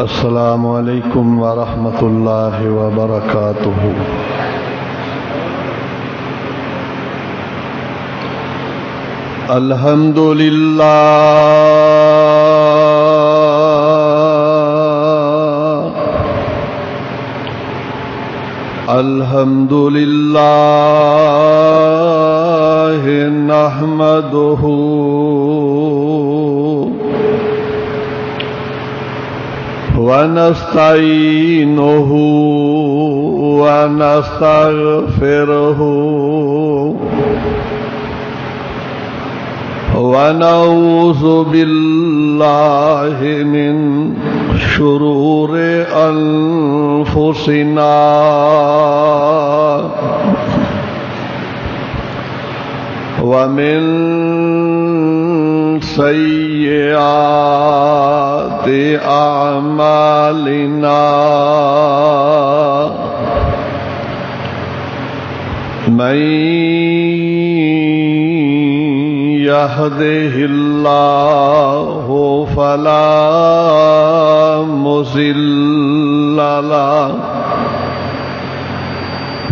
السلام علیکم ورحمۃ اللہ وبرکاتہ۔ الحمد للہ الحمد للہ نحمدہ ونستعینہ ونستغفرہ ونعوذ باللہ من شرور انفسنا ومن سیئات اعمالنا من يهده الله فلا مضل له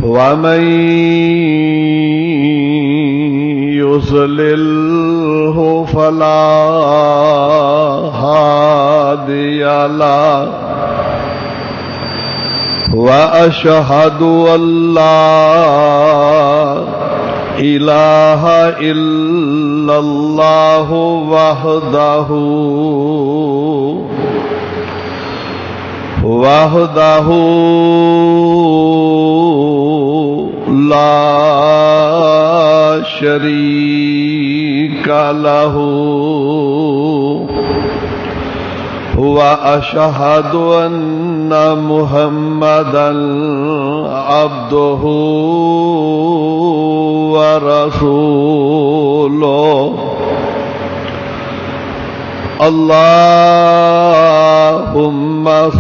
ومن يضلله فلا هادي له وأشهد أن لا إله إلا الله وحده لا شريك له وأشهد أن محمدًا عبده ورسوله اللهم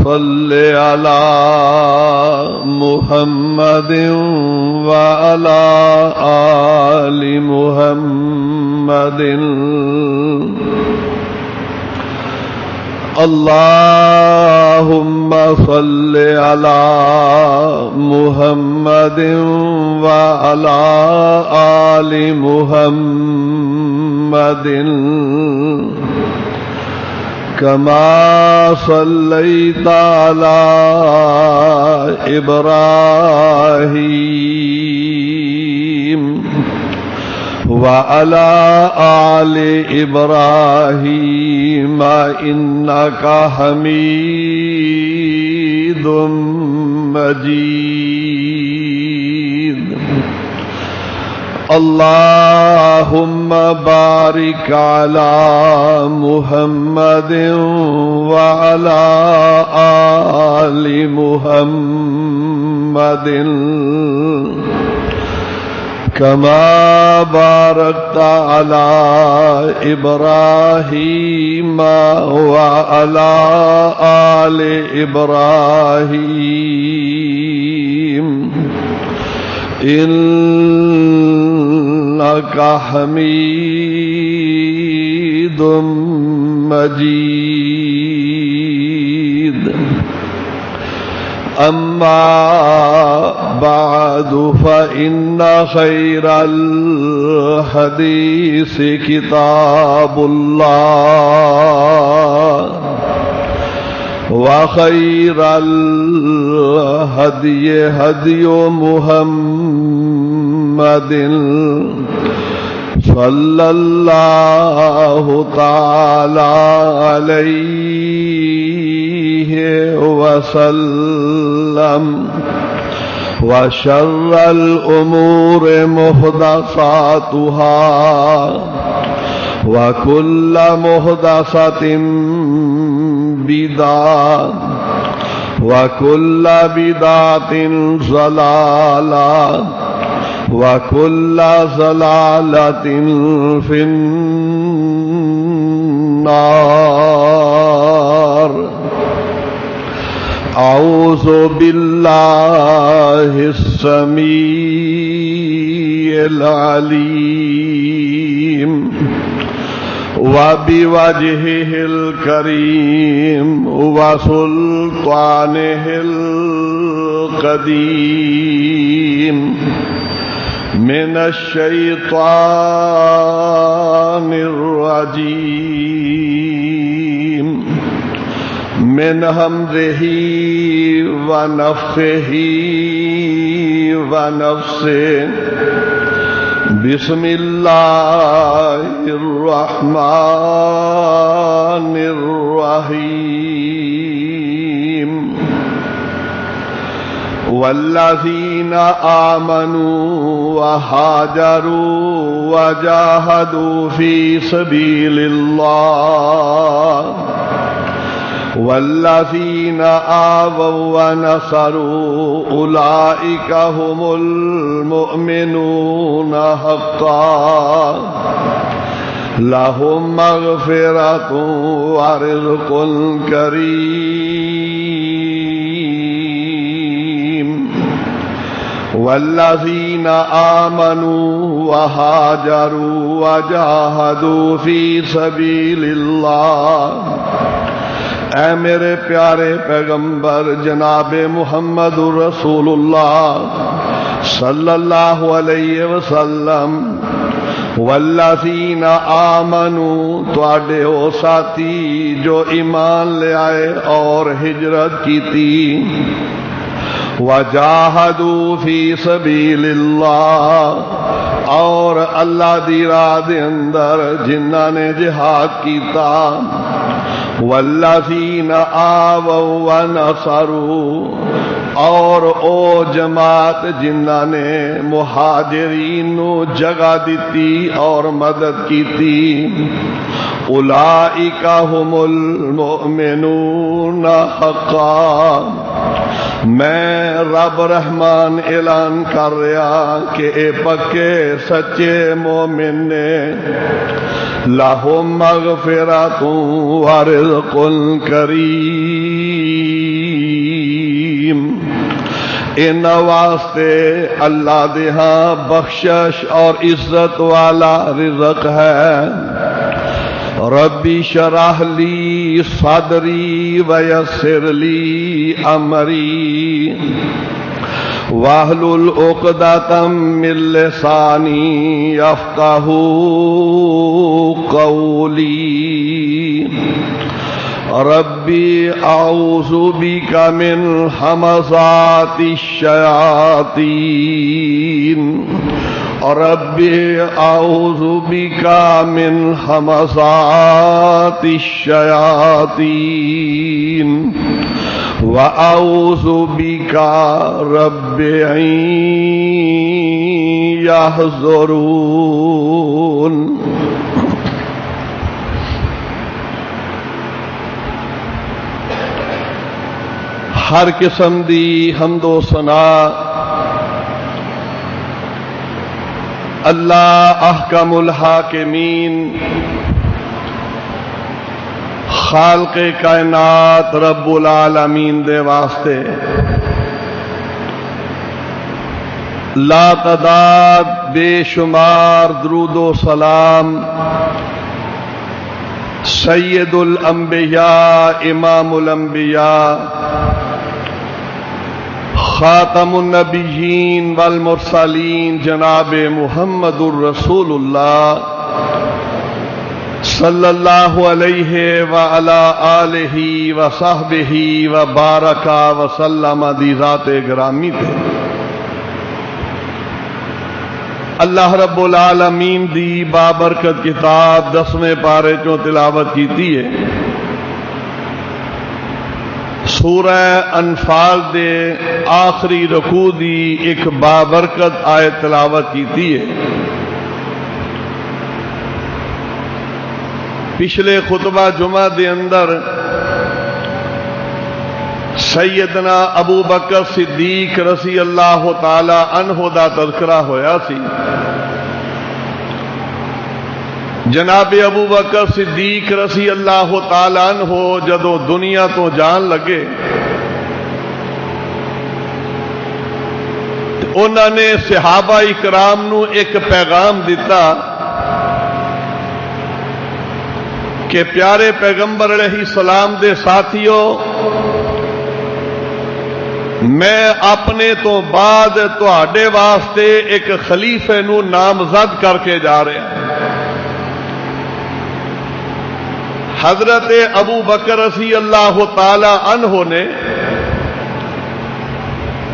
صل على محمد وعلى آل محمد اللهم صل على محمد وعلى آل محمد كما صليت على إبراهيم وعلى آل إبراهيم إنك حميد مجيد اللهم بارك على محمد وعلى آل محمد كما باركت على إبراهيم وعلى آل إبراهيم إنك حميد مجيد أما بعد فإن خير الحديث كتاب الله وخير الهدي هدي محمد صلى الله تعالى عليه وسلم وشر الأمور محدثاتها وكل محدثة بدعة وكل بدعة ضلالة وكل ضلالة في النار أعوذ بالله السميع العليم وبوجهه الكريم وسلطانه القديم من الشيطان الرجيم من همزه ونفخه ونفسه بسم الله الرحمن الرحيم والذين آمنوا وهاجروا وجاهدوا في سبيل الله والذين آووا ونصروا أولئك هم المؤمنون حقا لهم مغفرة ورزق كريم والذين آمنوا وهاجروا وجاهدوا في سبيل الله اے میرے پیارے پیغمبر جناب محمد رسول اللہ صلی اللہ علیہ وسلم والذین آمنوا تواڈے او ساتھی جو ایمان لے آئے اور ہجرت کی تھی وجاہدوا فی سبیل اللہ اور اللہ دی راہ دے اندر جنہاں نے جہاد کیتا والذین آووا ونصروا اور او جماعت جنہاں نے مہاجرین نو جگہ دیتی اور مدد کیتی اولئک هم المؤمنون حقا میں رب رحمان اعلان کر رہا کہ اے پکے سچے مومن نے لہم مغفرۃ ورزق کریم ان واسطے اللہ دے ہاں بخشش اور عزت والا رزق ہے ربی شرح لی صدری ویسر لی امری واحلل عقدۃ من لسانی یفقہوا قولی ربی اعوذ بک من ہمزات الشیاطین ربی اعوذ بک من ہمزات الشیاطین وَأَعُوذُ بِكَ رَبِّ أَن يَحْضُرُونِ ہر قسم دی حمد و ثنا اللہ احکم الحاکمین خالق کائنات رب العالمین دے واسطے لا تعداد بے شمار درود و سلام سید الانبیاء امام الانبیاء خاتم النبیین والمرسلین جناب محمد الرسول اللہ صلی اللہ علیہ وعلا آلہ وصحبہ وبارک وسلم دی ذات گرامی تے اللہ رب العالمین دی بابرکت کتاب 10ویں پارے چوں تلاوت کیتی ہے سورہ انفال دے آخری رکوع دی ایک بابرکت آیت تلاوت کیتی ہے پچھلے خطبہ جمعہ دے اندر سیدنا ابو بکر صدیق رضی اللہ تعالی عنہ دا تذکرہ ہویا سی جناب ابو بکر صدیق رضی اللہ تعالی عنہ جدو دنیا تو جان لگے انہوں نے صحابہ اکرام نو ایک پیغام دیتا کہ پیارے پیغمبر علیہ السلام دے ساتھیوں، میں اپنے تو بعد تہاڈے واسطے ایک خلیفے نو نامزد کر کے جا رہا ہوں۔ حضرت ابو بکر رضی اللہ تعالی عنہ نے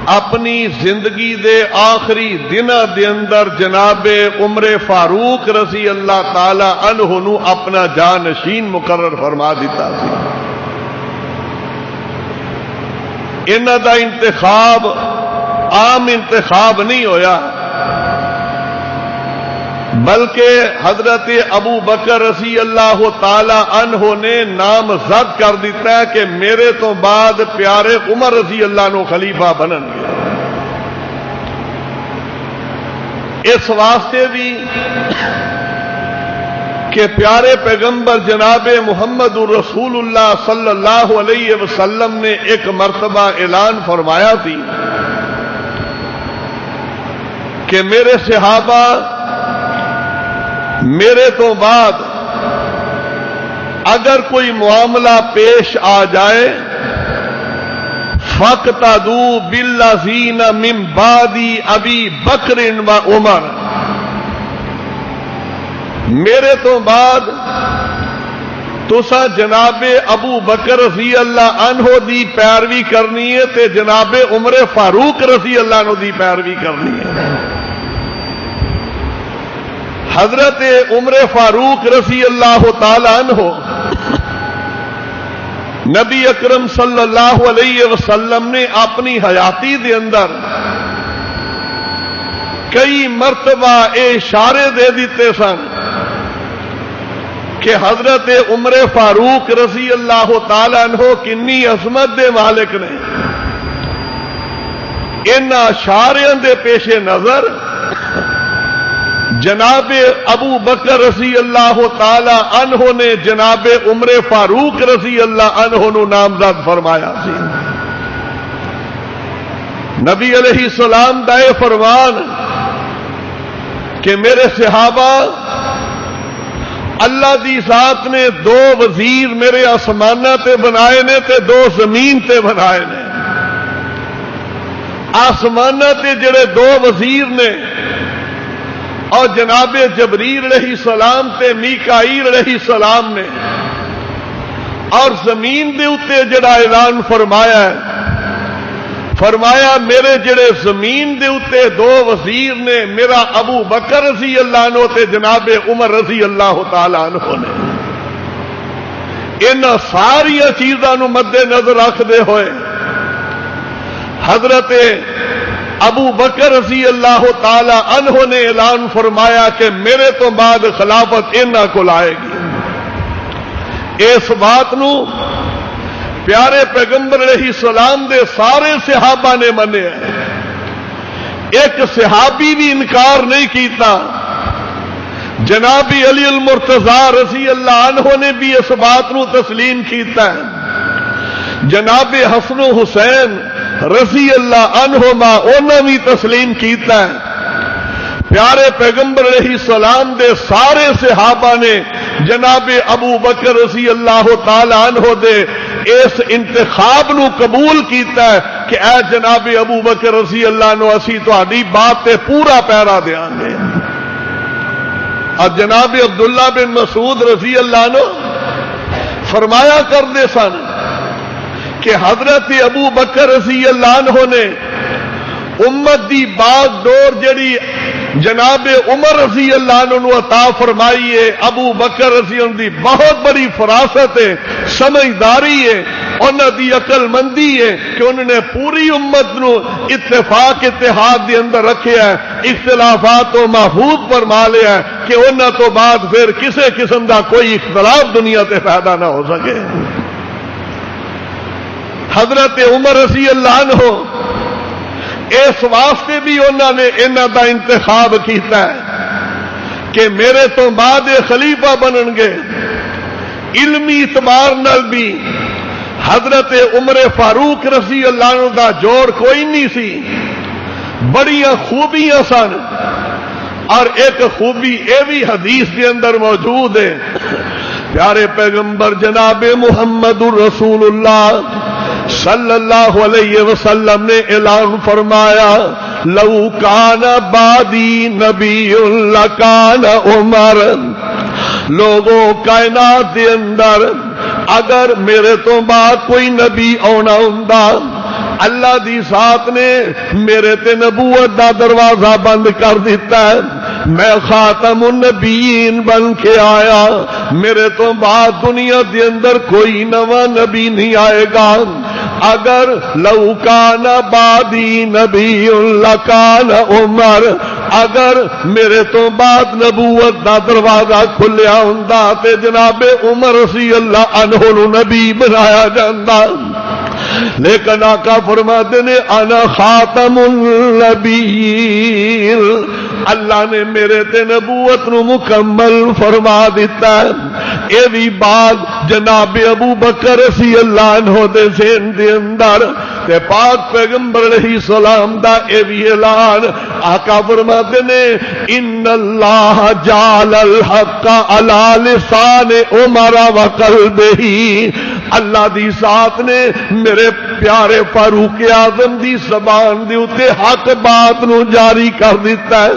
اپنی زندگی دے آخری دنوں دے اندر جناب عمر فاروق رضی اللہ تعالی عنہ نو اپنا جانشین مقرر فرما دیتا سی۔ انہاں دا انتخاب عام انتخاب نہیں ہویا، بلکہ حضرت ابو بکر رضی اللہ تعالی عنہ نے نامزد کر دیتا ہے کہ میرے تو بعد پیارے عمر رضی اللہ عنہ خلیفہ بنن گے۔ اس واسطے بھی کہ پیارے پیغمبر جناب محمد رسول اللہ صلی اللہ علیہ وسلم نے ایک مرتبہ اعلان فرمایا تھی کہ میرے صحابہ میرے تو بعد اگر کوئی معاملہ پیش آ جائے فَاقْتَدُوا بِالَّذِينَ مِن بَعْدِ أَبِي بَكْرٍ وَعُمَرَ، میرے تو بعد تسا جناب ابو بکر رضی اللہ عنہ دی پیروی کرنی ہے تے جناب عمر فاروق رضی اللہ عنہ دی پیروی کرنی ہے۔ حضرت عمر فاروق رضی اللہ تعالی عنہ نبی اکرم صلی اللہ علیہ وسلم نے اپنی حیاتی دے اندر کئی مرتبہ اشارے دے دیتے سن کہ حضرت عمر فاروق رضی اللہ تعالی عنہ کنی عظمت دے مالک نے۔ ان اشاریاں دے پیش نظر جناب ابو بکر رضی اللہ تعالی عنہ نے جناب عمر فاروق رضی اللہ عنہ نو نامزد فرمایا سی۔ نبی علیہ السلام دا فرمان کہ میرے صحابہ اللہ دی ذات نے دو وزیر میرے آسمانہ تے بنائے نے تے دو زمین تے بنائے نے۔ آسمانہ تے جڑے دو وزیر نے اور جناب جبریل علیہ السلام تے میکائیل علیہ السلام نے، اور زمین دے اتے جڑا اعلان فرمایا ہے، فرمایا میرے جڑے زمین دے اتے دو وزیر نے میرا ابو بکر رضی اللہ عنہ تے جناب عمر رضی اللہ تعالی عنہ نے۔ ان ساری چیزاں نو مد نظر رکھدے ہوئے حضرت ابو بکر رضی اللہ تعالی عنہ نے اعلان فرمایا کہ میرے تو بعد خلافت انہاں کول آئے گی۔ اس بات نو پیارے پیغمبر علیہ السلام دے سارے صحابہ نے منیا، ایک صحابی بھی انکار نہیں کیتا۔ جناب علی المرتضی رضی اللہ عنہ نے بھی اس بات نو تسلیم کیتا ہے۔ جناب حسن و حسین رضی اللہ عنہما انہوں بھی تسلیم کیتا ہے۔ پیارے پیغمبر علیہ السلام دے سارے صحابہ نے جناب ابو بکر رضی اللہ تعالی عنہ دے اس انتخاب نو قبول کیتا ہے کہ اے جناب ابو بکر رضی اللہ عنہ اسی تہاڈی بات تے پورا پیرا دیاں گے۔ اور جناب عبداللہ بن مسعود رضی اللہ عنہ فرمایا کرتے سن کہ حضرت ابو بکر رضی اللہ عنہ نے امت دی باغ ڈور جڑی جناب عمر رضی اللہ عنہ نو عطا فرمائی ہے، ابو بکر رضی اللہ عنہ دی بہت بڑی فراست ہے، سمجھداری ہے، انہوں دی عقل مندی ہے کہ انہوں نے پوری امت نو اتفاق اتحاد دے اندر رکھے ہے، اختلافات کو محفوظ فرما لیا ہے کہ انہوں تو بعد پھر کسے قسم دا کوئی اختلاف دنیا تے پیدا نہ ہو سکے۔ حضرت عمر رضی اللہ عنہ اس واسطے بھی انہوں نے انہوں دا انتخاب کیتا ہے کہ میرے تو بعد خلیفہ بنن گے۔ علمی اعتبار نال بھی حضرت عمر فاروق رضی اللہ عنہ دا جوڑ کوئی نہیں سی، بڑیاں خوبیاں سن، اور ایک خوبی اے بھی حدیث کے اندر موجود ہے پیارے پیغمبر جناب محمد رسول اللہ صلی اللہ علیہ وسلم نے اعلان فرمایا لو کان بعدی نبی لکان عمر، لوگوں کائنات دے اندر اگر میرے تو بعد کوئی نبی آنا ہوندا، اللہ دی ذات نے میرے تے نبوت دا دروازہ بند کر دیتا ہے، میں خاتم النبیین بن کے آیا، میرے تو بعد دنیا دے اندر کوئی نواں نبی نہیں آئے گا، اگر لو کان بعدی نبی لکان عمر، اگر میرے تو بعد نبوت دا دروازہ کھلیا ہوندا تے جناب عمر رضی اللہ عنہ نو نبی بنایا جاندا، لیکن آقا فرماتے نے انا خاتم النبیین، اللہ نے میرے تے نبوت نو مکمل فرما دیتا ہے۔ اے بھی بات جناب ابو بکر رضی اللہ عنہ دے ذہن دے اندر تے پاک پیغمبر علیہ السلام دا اے بھی اعلان آقا فرماتے نے ان اللہ جعل الحق علی لسان عمر وقلبہ، اللہ دی ذات نے میرے پیارے فاروق اعظم دی زبان دے اوتے حق بات نو جاری کر دیتا ہے،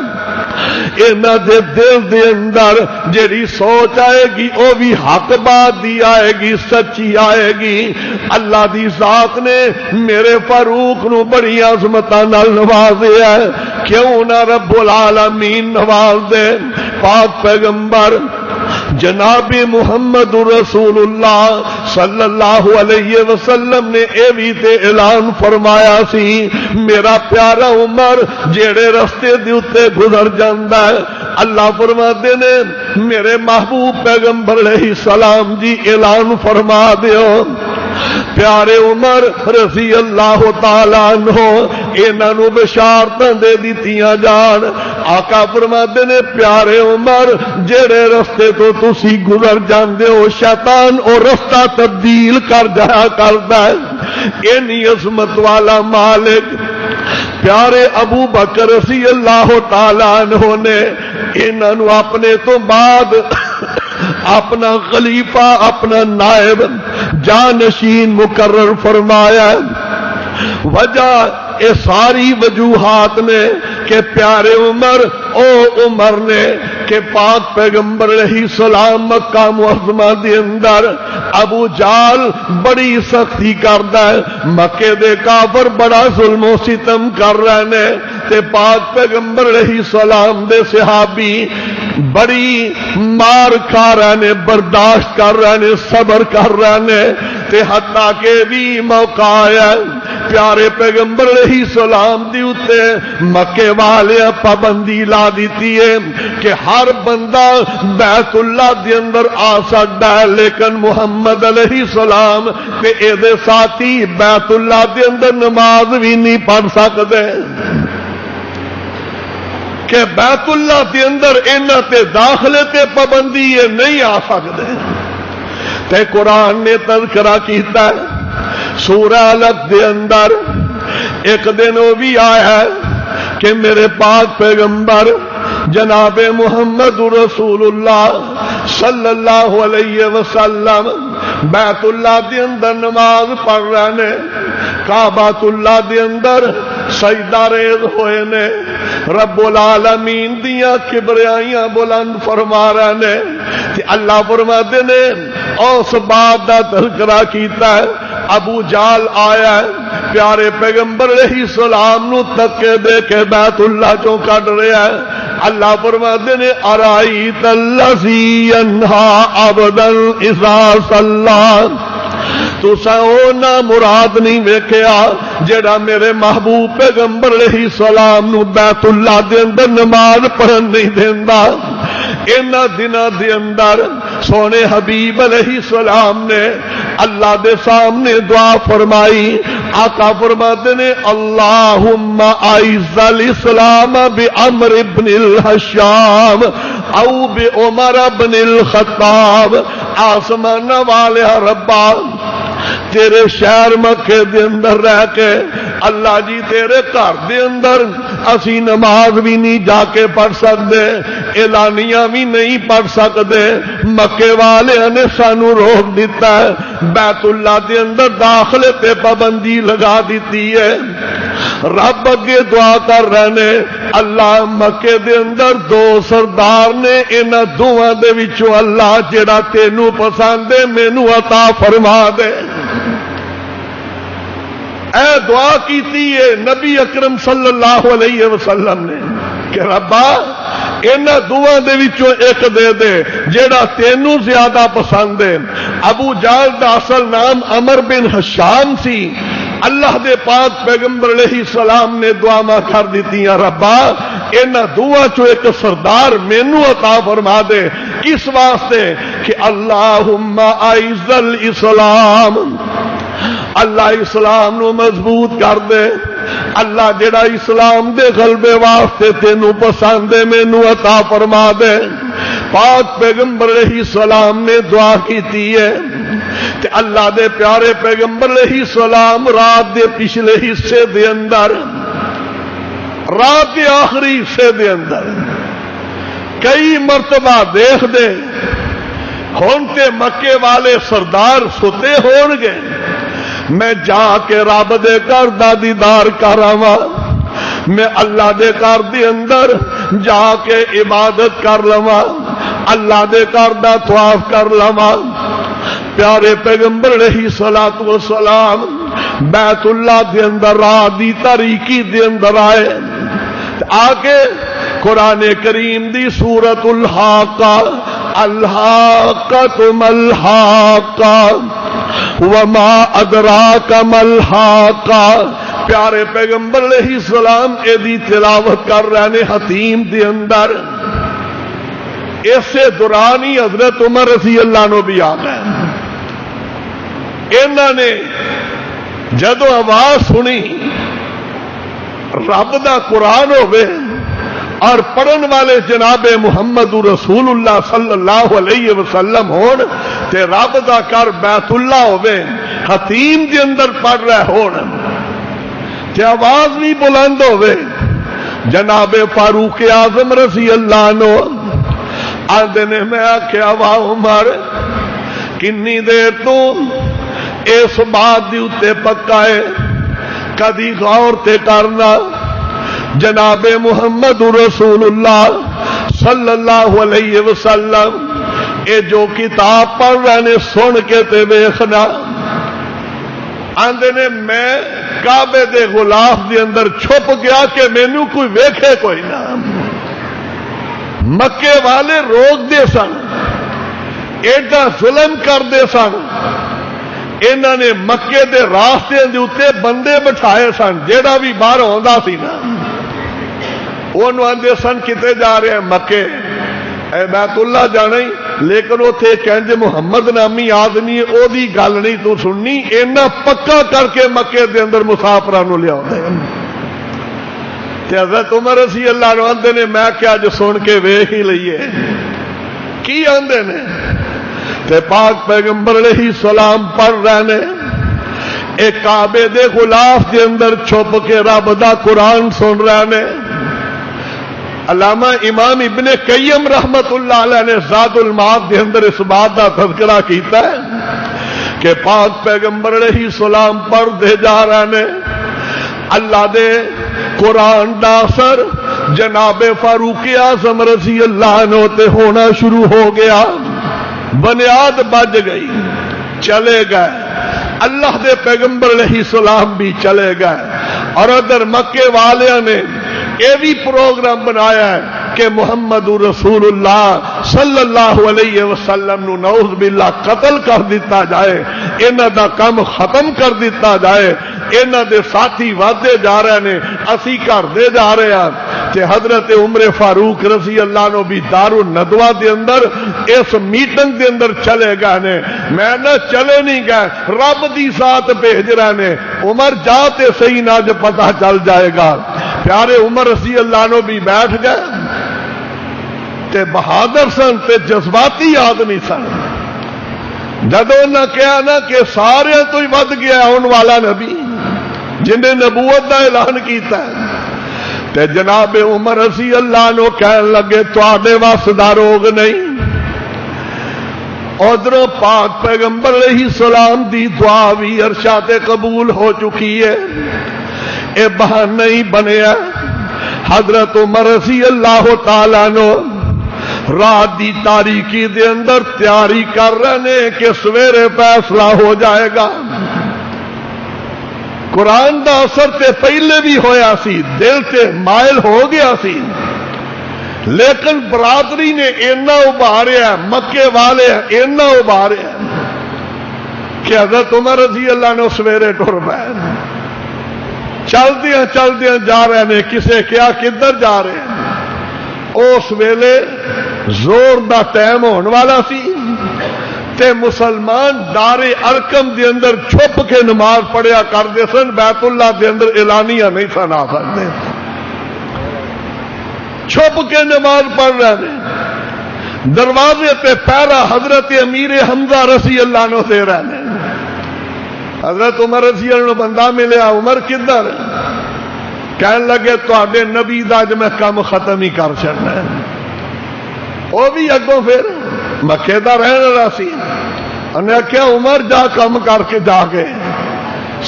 انہاں دے دل دے اندر جیڑی سوچ آئے گی او بھی حق بات دی آئے گی، سچی آئے گی۔ اللہ دی ذات نے میرے فاروق نو بڑی عظمتاں نال نوازیا ہے، کیوں نہ رب العالمین نواز دے۔ پاک پیغمبر جناب محمد رسول اللہ صلی اللہ علیہ وسلم نے اے بھی تے اعلان فرمایا سی میرا پیارا عمر جیڑے رستے دے اوتے گزر جاندا ہے، اللہ فرماتے نے میرے محبوب پیغمبر علیہ السلام جی اعلان فرما دیو پیارے عمر رضی اللہ تعالی عنہ انہاں نو بشارتاں دے دتیاں جان۔ آقا فرماتے نے پیارے عمر جڑے رستے تو تسی گزر جاندے ہو شیطان او رستہ تبدیل کر جایا کردا ہے، اینی عظمت والا مالک پیارے ابو بکر رضی اللہ تعالی عنہ نے انہاں نو اپنے تو بعد اپنا خلیفہ اپنا نائب جانشین مقرر فرمایا۔ وجہ یہ ساری وجوہات نے کہ پیارے عمر او عمر نے کہ پاک پیغمبر علیہ السلام مکہ معظمہ دے اندر ابو جہل بڑی سختی کردا ہے، مکے دے کافر بڑا ظلم و ستم کر رہے نے تے پاک پیغمبر علیہ السلام دے صحابی بڑی مار کھا رہے نے، برداشت کر رہے نے، صبر کر رہے نے تے حتیٰ کہ بھی موقع آیا پیارے پیغمبر علیہ السلام دی اتے مکے والے پابندی لا دیتی ہے کہ ہر بندہ بیت اللہ دے اندر آ سکتا ہے، لیکن محمد علیہ السلام تے اے دے ساتھی بیت اللہ دے اندر نماز بھی نہیں پڑھ سکتے، کہ بیت اللہ دے اندر انہاں تے داخلے تے پابندی یہ نہیں آ سکتے۔ تے قرآن نے تذکرہ کیتا ہے سورہ الگ دے اندر ایک دن وہ بھی آیا ہے کہ میرے پاک پیغمبر جناب محمد رسول اللہ صلی اللہ علیہ وسلم بیت اللہ دے اندر نماز پڑھ رہے نے، کعبۃ اللہ دے اندر سجدہ ریز ہوئے نے، رب العالمین دیاں کبریائیاں بلند فرما رہے نے، اللہ فرماتے نے اس بات دا تذکرہ کیتا ہے ابو جہل آیا ہے پیارے پیغمبر علیہ السلام نو تکے دے کے بیت اللہ چوں کڈ رہا ہے، اللہ فرماتے نے ارائیت الذی ینہا عبدا اذا صلی، تساں او نہ مراد نہیں ویکھیا جڑا میرے محبوب پیغمبر علیہ السلام نو بیت اللہ دے اندر نماز پڑھن نہیں دیندا۔ انہاں دناں دے اندر سونے حبیب علیہ السلام نے اللہ دے سامنے دعا فرمائی، آقا فرماتے نے اللہم اعز الاسلام بعمر بن الحشام او بعمر بن الخطاب، آسمان والے ربا تیرے شہر مکے دے اندر رہ کے اللہ جی تیرے گھر دے اندر اسی نماز بھی نہیں جا کے پڑھ سکتے، اعلانیاں بھی نہیں پڑھ سکتے، مکے والے نے سانو روک دیتا ہے، بیت اللہ دے اندر داخلے پہ پابندی لگا دیتی ہے۔ رب اگے دعا کر رہے ہیں اللہ مکے دے اندر دو سردار نے، انہاں دوواں دے وچوں اللہ جڑا تینوں پسند ہے مینوں عطا فرما دے۔ اے دعا کیتی ہے نبی اکرم صلی اللہ علیہ وسلم نے کہ ربا انہاں دوواں دے وچوں ایک دے دے جیڑا تینوں زیادہ پسند ہے۔ ابو جہل دا اصل نام عمر بن ہشام سی۔ اللہ دے پاک پیغمبر علیہ السلام نے دعا کر دیتی ربا انہاں دوواں چوں ایک سردار مینوں عطا فرما دے، اس واسطے کہ اللہم اعز الاسلام، اللہ اسلام نو مضبوط کر دے، اللہ جڑا اسلام دے غلبے واسطے تینوں پسند ہے مینوں عطا فرما دے۔ پاک پیغمبر علیہ السلام نے دعا کیتی ہے تے اللہ دے پیارے پیغمبر علیہ السلام رات دے پچھلے حصے دے اندر، رات کے آخری حصے دے اندر کئی مرتبہ دیکھ دے ہن تے مکے والے سردار ستے ہون گے، میں جا کے رب دے گھر دا دیدار کر آواں، میں اللہ دے گھر دے اندر جا کے عبادت کر لواں، اللہ دے گھر دا طواف کر لواں۔ پیارے پیغمبر علیہ الصلوۃ والسلام بیت اللہ دے اندر رات دی تاریکی دے اندر آئے، آ کے قرآن کریم دی سورۃ الحاقہ، الحاقۃ ملحاقہ وما ادراک ملحاقہ، پیارے پیغمبر علیہ السلام اے دی تلاوت کر رہے ہیں حتیم دے اندر۔ اسے دوران ہی حضرت عمر رضی اللہ عنہ بھی آ گئے، انہوں نے جدو آواز سنی رب دا قرآن ہوئے اور پڑھن والے جناب محمد رسول اللہ صلی اللہ علیہ وسلم ہون تے رب دا کر بیت اللہ ہوئے حتیم دے اندر پڑھ رہے ہون تے آواز بھی بلند ہوئے، جناب فاروق اعظم رضی اللہ عنہ آدھے نے میں آکھیا وا عمر کنی دیر تو اس بات دی اتے پکا ہے، کدی غور تے کرنا جناب محمد رسول اللہ صلی اللہ علیہ وسلم اے جو کتاب پڑھ رہے نے سن کے تے ویکھنا۔ آندے نے میں کعبے دے غلاف دے اندر چھپ گیا کہ مینوں کوئی ویکھے کوئی نہ۔ مکے والے روک دے سن، ایڈا ظلم کر دے سن، انہوں نے مکے دے راستے دے اوتے بندے بٹھائے سن، جیڑا بھی باہر آندا سی نا انہوں آندے سن کتے جا رہے ہیں مکے، اے بیت اللہ جانا ہی، لیکن اوتھے کنج محمد نامی آدمی او دی گل نہیں تو سننی، اینا پکا کر کے مکے دے اندر مسافراں نوں لیا دے۔ تے حضرت عمر رضی اللہ عنہ آندے نے میں کیا جو سن کے ویکھ ہی لئیے کی آندے نے تے پاک پیغمبر علیہ السلام پڑھ رہے ہیں ایک کعبے دے غلاف دے اندر چھپ کے رب دا قرآن سن رہے ہیں۔ علامہ امام ابن قیم رحمت اللہ علیہ نے زاد المعاد دے اندر اس بات دا تذکرہ کیتا ہے کہ پاک پیغمبر علیہ السلام پڑھ دے جا رہے ہیں، اللہ دے قرآن دا اثر جناب فاروق اعظم رضی اللہ عنہ تے ہونا شروع ہو گیا، بنیاد بج گئی، چلے گئے، اللہ دے پیغمبر علیہ السلام بھی چلے گئے، اور ادھر مکے والوں نے یہ بھی پروگرام بنایا ہے کہ محمد رسول اللہ صلی اللہ علیہ وسلم نو نعوذ باللہ قتل کر دیتا جائے، انہاں دا کام ختم کر دیتا جائے، انہاں دے ساتھی وادے جا رہے ہیں، اسی گھر دے جا رہے ہیں۔ تے حضرت عمر فاروق رضی اللہ عنہ بھی دار الندوہ دے اندر اس میٹنگ دے اندر چلے گئے نے، میں نہ چلے نہیں گئے، رب دی ذات بھیج رہے نے، عمر جاتے صحیح نہ جو پتہ چل جائے گا۔ پیارے عمر رضی اللہ عنہ بھی بیٹھ گئے تے بہادر سن تے جذباتی آدمی سن، جدو انہاں کہا نا کہ سارے تو ہی ود گیا آن والا نبی جنہیں نبوت کا اعلان کیتا ہے، تے جناب عمر رضی اللہ عنہ کہن لگے تواڈے وس دا روگ نہیں، ادھروں پاک پیغمبر علیہ السلام دی دعا بھی عرشاں تے قبول ہو چکی ہے، اے بہانہ ہی بنیا۔ حضرت عمر رضی اللہ تعالی عنہ رات دی تاریکی دے اندر تیاری کر رہے ہیں کہ سویرے فیصلہ ہو جائے گا۔ قرآن دا اثر تے پہلے بھی ہویا سی، دل تے مائل ہو گیا سی، لیکن برادری نے اینا ابھاریا، مکے والے اینا ابھاریا کہ حضرت عمر رضی اللہ عنہ سویرے ٹر پے، چلدیاں جا رہے ہیں، کسے کیا کدھر جا رہے ہیں۔ اس ویلے زور دا ٹائم ہونے والا سی تے مسلمان دار ارکم دے اندر چھپ کے نماز پڑھیا کرتے سن، بیت اللہ دے اندر اعلانیہ نہیں سن آ سکتے، چھپ کے نماز پڑھ رہے ہیں، دروازے پہ پہرا حضرت امیر حمزہ رضی اللہ عنہ دے رہے ہیں۔ حضرت عمر رضی اللہ عنہ بندہ ملیا، عمر کدھر؟ کہنے لگے تواڈے نبی دا اج میں کام ختم ہی کر چھڑنا ہے۔ وہ بھی اگوں پھر مکے دا رہن والا سی، انہیں کیا عمر جا کم کر کے جا کے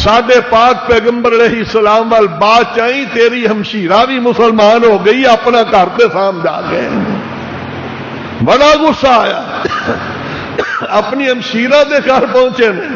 ساڈے پاک پیغمبر علیہ السلام وال بات چاہی، تیری ہمشیرہ بھی مسلمان ہو گئی، اپنا گھر تے سام جا گئے۔ بڑا غصہ آیا، اپنی ہمشیرہ دے گھر پہنچے نے،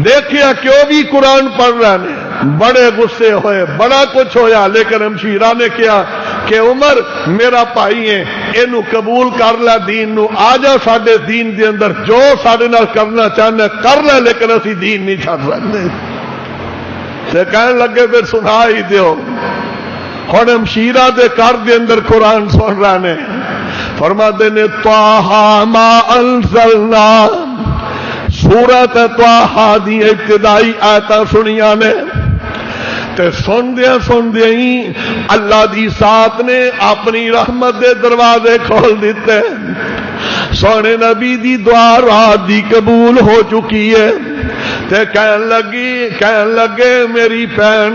دیکھیا کہ وہ بھی قرآن پڑھ رہے ہیں، بڑے غصے ہوئے، بڑا کچھ ہویا، لیکن ہمشیرہ نے کیا کہ عمر میرا بھائی ہے، اینو قبول کر لے دین نو، آ جا ساڈے دین دے اندر، جو ساڈے نال کرنا چاہنا کر لے، لیکن اسی دین نہیں چھڈ سکتے۔ تے کہنے لگے پھر سنا ہی دیو۔ ہن ہمشیرہ دے گھر دے اندر قرآن سن رہے ہیں، فرماتے نے طٰہٰ ما انزلنا، سورت طٰہٰ دی ابتدائی آیتاں سنیاں نے، تے سندیاں ہی اللہ دی ذات نے اپنی رحمت دے دروازے کھول دیتے، سونے نبی دی دعا رات دی قبول ہو چکی ہے، تے کہن لگے میری بہن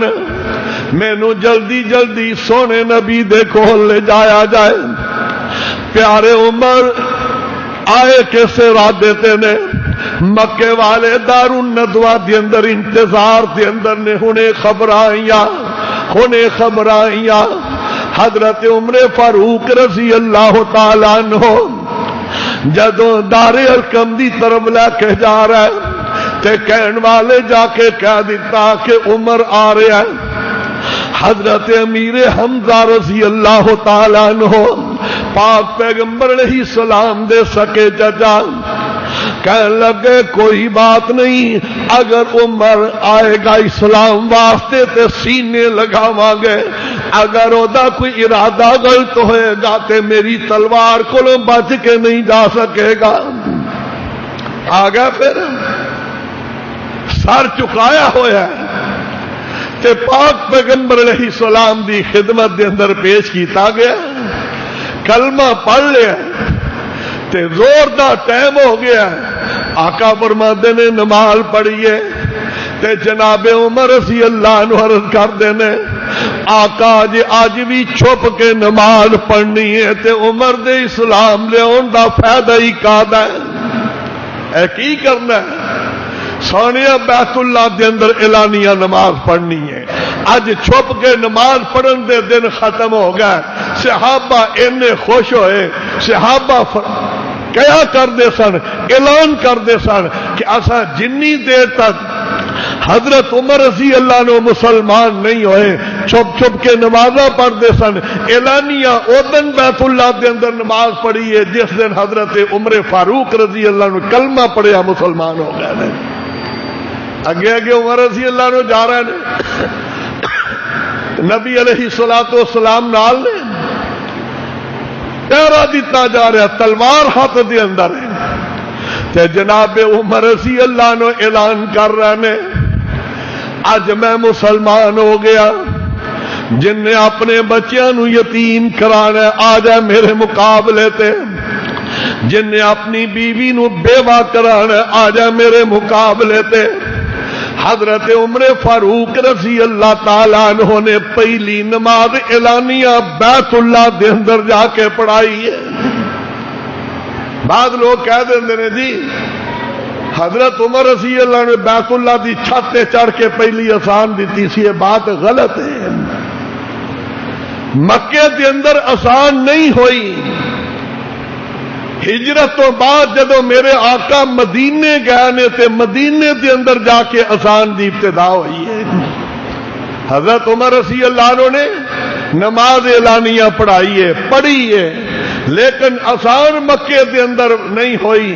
مینوں جلدی جلدی سونے نبی دے کول لے جایا جائے۔ پیارے عمر آئے کیسے ارادے تے نے، مکے والے دار الندوہ دے اندر انتظار دے اندر نے خبر آئیاں حضرت عمر فاروق رضی اللہ تعالی عنہ جدوں دار ارکم دی طرف لے کے جا رہا ہے تے کہن والے جا کے کہہ دیتا کہ عمر آ رہا ہے۔ حضرت امیر حمزہ رضی اللہ تعالی عنہ پاک پیغمبر علیہ السلام دے سکے چچا کہنے لگے کوئی بات نہیں، اگر عمر آئے گا اسلام واسطے تے سینے لگاواں گے، اگر اودا کوئی ارادہ غلط ہوئے گا تے میری تلوار کولوں بچ کے نہیں جا سکے گا۔ آگا پھر سر چکایا ہوا ہے تے پاک پیغمبر علیہ السلام دی خدمت دے اندر پیش کیتا گیا، کلمہ پڑھ لیا تے زور دا ٹائم ہو گیا، آقا فرماتے نے نماز پڑھیے تے جناب عمر رضی اللہ عنہ عرض کر دینے آقا جی آج بھی چھپ کے نماز پڑھنی ہے تے عمر دے اسلام لے ان دا فائدہ ہی کادا ہے، اے کی کرنا ہے؟ سونیا بیت اللہ دے اندر اعلانیہ نماز پڑھنی ہے، اج چھپ کے نماز پڑھن دے دن ختم ہو گیا۔ صحابہ اینے خوش ہوئے، صحابہ کیا کرتے سن، اعلان کرتے سن کہ اساں جنی دیر تک حضرت عمر رضی اللہ عنہ مسلمان نہیں ہوئے چھپ چھپ کے نمازاں پڑھتے سن، اعلانیہ اودن بیت اللہ دے اندر نماز پڑھی ہے جس دن حضرت عمر فاروق رضی اللہ عنہ کلمہ پڑھیا مسلمان ہو گئے۔ اگے اگے عمر رضی اللہ عنہ جا رہے ہیں، نبی علیہ الصلوۃ والسلام نال نے پہرا دیتا جا رہا، تلوار ہاتھ دے اندر ہے تے جناب عمر رضی اللہ عنہ اعلان کر رہے ہیں اج میں مسلمان ہو گیا، جن نے اپنے بچیاں نو یتیم کرانا آ جائے میرے مقابلے تے۔ جن نے اپنی بیوی نو بیوہ کرانا آ جا میرے مقابلے تے۔ حضرت عمر فاروق رضی اللہ تعالیٰ عنہ نے پہلی نماز اعلانیہ بیت اللہ دے اندر جا کے پڑھائی ہے۔ بعض لوگ کہہ دیں جی حضرت عمر رضی اللہ نے بیت اللہ دی چھت تے چڑھ کے پہلی اذان دیتی سی، یہ بات غلط ہے۔ مکے دے اندر اذان نہیں ہوئی، ہجرت تو بعد جدو میرے آقا مدینے گئے نے تے مدینے دے اندر جا کے اذان دی ابتدا ہوئی ہے۔ حضرت عمر رضی اللہ عنہ نے نماز اعلانیہ پڑھائی ہے، پڑھی ہے، لیکن اذان مکے دے اندر نہیں ہوئی۔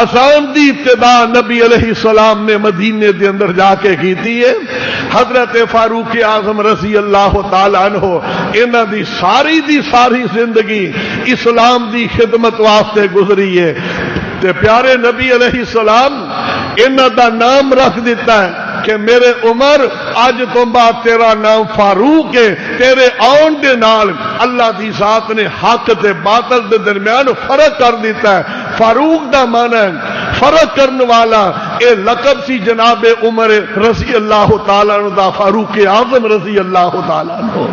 اذان دی ابتدا نبی علیہ السلام نے مدینے دے اندر جا کے کیتی ہے۔ حضرت فاروق اعظم رضی اللہ تعالی عنہ انہاں دی ساری زندگی اسلام دی خدمت واسطے گزری ہے، تے پیارے نبی علیہ السلام انہاں دا نام رکھ دیتا ہے کہ میرے عمر اج تو بعد تیرا نام فاروق ہے، تیرے آن دے نال اللہ دی ذات نے حق تے باطل دے درمیان فرق کر دیتا ہے۔ فاروق دا معنی ہے فرق کرنے والا، اے لقب سی جناب عمر رضی اللہ تعالیٰ عنہ دا، فاروق اعظم رضی اللہ تعالیٰ عنہ۔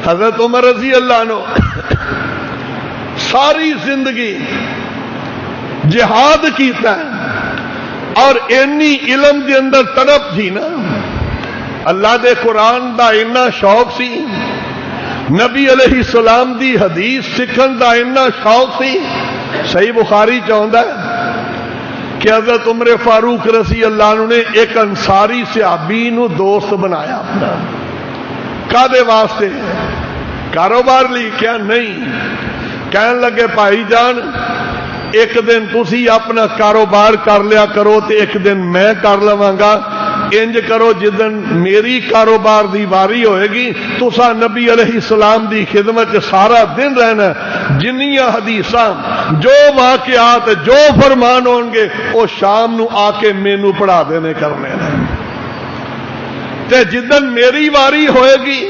حضرت عمر رضی اللہ عنہ ساری زندگی جہاد کیتا ہے، اور اینی علم دے اندر تڑپ تھی نا، اللہ دے قرآن دا اتنا شوق سی، نبی علیہ السلام دی حدیث سکھن دا اتنا شوق سی۔ صحیح بخاری چاہتا ہے کہ حضرت عمر فاروق رضی اللہ عنہ نے ایک انصاری صحابی نو دوست بنایا اپنا۔ کادے واسطے؟ کاروبار لی کیا؟ نہیں، کہنے لگے بھائی جان ایک دن تسی اپنا کاروبار کر لیا کرو تے ایک دن میں کر لواں گا، انج کرو جدن میری کاروبار دی واری ہوئے گی تسا نبی علیہ السلام دی خدمت سارا دن رہنا، جنیاں حدیثاں جو واقعات جو فرمان ہون گے وہ شام نو آ کے مینو پڑھا دینے کرنے تے جدن میری واری ہوئے گی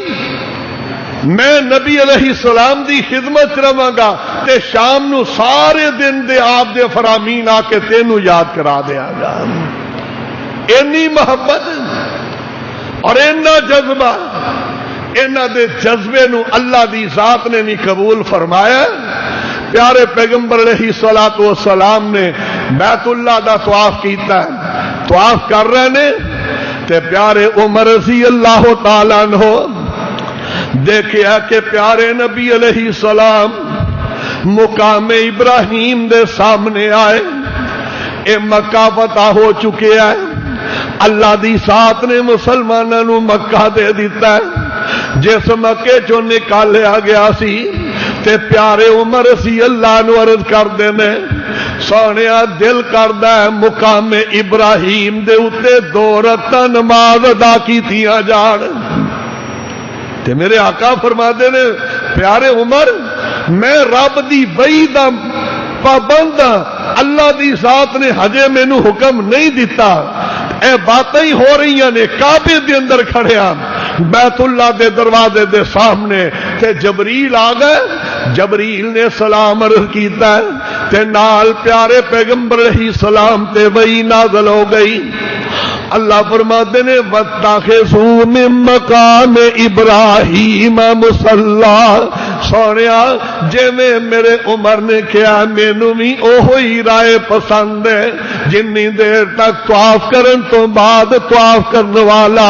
میں نبی علیہ السلام دی خدمت رہاں گا تے شام نو سارے دن دے آپ دے فرامین آ کے تینوں یاد کرا دیا گا۔ اینی محبت اور اینا جذبہ، اینا دے جذبے نو اللہ دی ذات نے نہیں قبول فرمایا۔ پیارے پیغمبر علیہ السلام نے بیت اللہ دا طواف کیتا ہے، طواف کر رہے نے تے پیارے عمر رضی اللہ تعالیٰ عنہ دیکھیا کہ پیارے نبی علیہ السلام مقام ابراہیم دے سامنے آئے، اے مکہ فتح ہو چکے ہیں، اللہ دی ذات نے مسلمانوں نو مکہ دے دیتا ہے۔ جس مکے چوں نکالیا گیا سی تے پیارے عمر رضی اللہ عنہ عرض کر دینے سونیا دل کردا ہے مقام ابراہیم دے اتے 2 رکعتاں نماز ادا کیتیاں جان۔ تے میرے آقا فرماتے نے پیارے عمر میں رب دی وحی دا پابند ہاں، اللہ دی ذات نے ہجے مینوں حکم نہیں دیتا، اے باتیں ہی ہو رہی نے کعبے دے اندر کھڑیا بیت اللہ دے دروازے دے سامنے تے جبریل آ گئے، جبریل نے سلام عرض کیتا ہے تے نال پیارے پیغمبر علیہ السلام تے وحی نازل ہو گئی۔ اللہ فرماتے نے وَاتَّخِذُوا مِن مَّقَامِ إِبْرَاهِيمَ مُصَلًّى، سونیا جے میں میرے عمر نے کیا مینوں بھی اوہی رائے پسند ہے، جنی دیر تک طواف کرن تو بعد طواف کرنے والا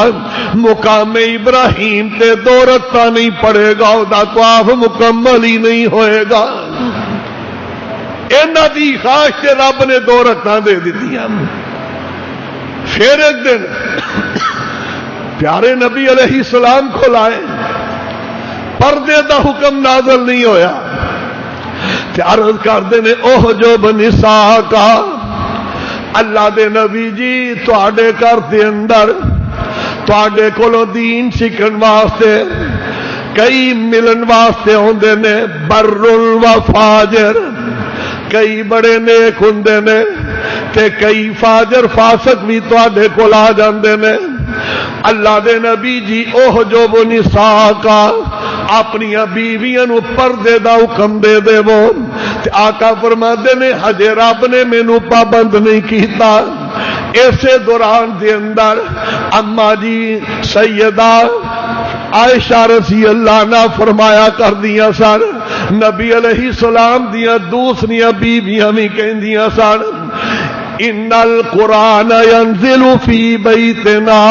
مقام ابراہیم تے 2 رکعتاں نہیں پڑھے گا او دا طواف مکمل ہی نہیں ہوئے گا۔ انہاں دی خواہش تے رب نے 2 رکعتاں دے دتیاں۔ پھر ایک دن پیارے نبی علیہ السلام کو لائے، پردے دا حکم نازل نہیں ہویا، عرض کردے نے اوہ جو بنساء کا اللہ دے نبی جی تواڈے گھر دے اندر تواڈے کولوں دین سیکھن واسطے کئی ملن واسطے ہوندے نے، بر و فاجر، کئی بڑے نیک ہوندے نے تے کئی فاجر فاسق بھی تواڈے کول آ جاندے نے۔ اللہ دے نبی جی اوہ جو نساء کا اپنی بیویاں نو پردے دا حکم دے دے وہ تے آقا فرماندے نے ہجے رب نے مینوں پابند نہیں کیتا۔ ایسے دوران دے اندر اما جی سیدہ عائشہ رضی اللہ عنہا فرمایا کر دیا سن، نبی علیہ السلام دیا دوسریاں بیویاں بھی کہندیاں سن ان القرآن ينزل فی بیتنا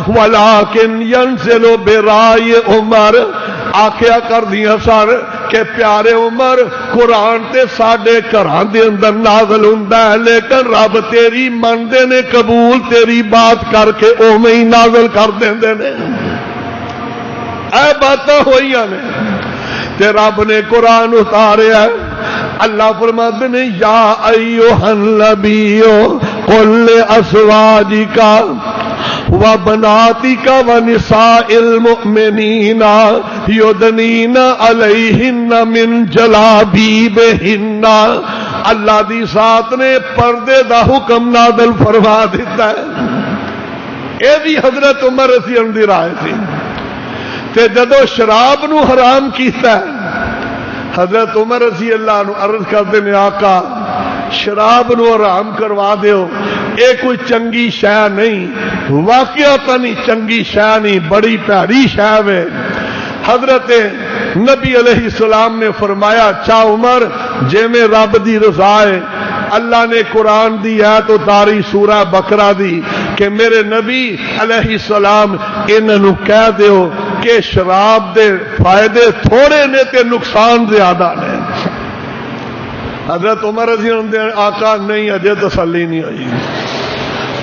ولکن ينزل برائے عمر، آخیا کر دیا سن کہ پیارے عمر قرآن تے ساڈے گھراں دے اندر نازل ہوندا ہے، لیکن رب تیری مندے نے قبول تیری بات کر کے اوویں ہی نازل کر دیندے نے۔ اے باتاں ہوئیاں نے تے رب نے قرآن اتاریا ہے۔ اللہ فرماتے نے یا ایھا النبی قل لازواجک وبناتک ونساء المؤمنین یدنین علیہن من جلابیبہن، اللہ دی ذات نے پردے دا حکم نازل فرما دیتا ہے۔ اے بھی حضرت عمر رضی اللہ عنہ دی رائے تھی تے جدو شراب نو حرام کیتا ہے حضرت عمر رضی اللہ عنہ عرض کرتے نے آقا شراب نو حرام کروا دیو، اے کوئی چنگی شے نہیں، واقعہ تا نہیں چنگی شے نہیں، بڑی پیاری شے ہے۔ حضرت نبی علیہ السلام نے فرمایا اچھا عمر جے میں رب دی رضا ہے، اللہ نے قرآن دی آیت اتاری سورہ بقرہ دی کہ میرے نبی علیہ السلام انہوں کہہ دیو کہ شراب دے فائدے تھوڑے نے تے نقصان زیادہ نے۔ حضرت عمر رضی اللہ عنہ آقا نہیں اجے تسلی نہیں ہوئی۔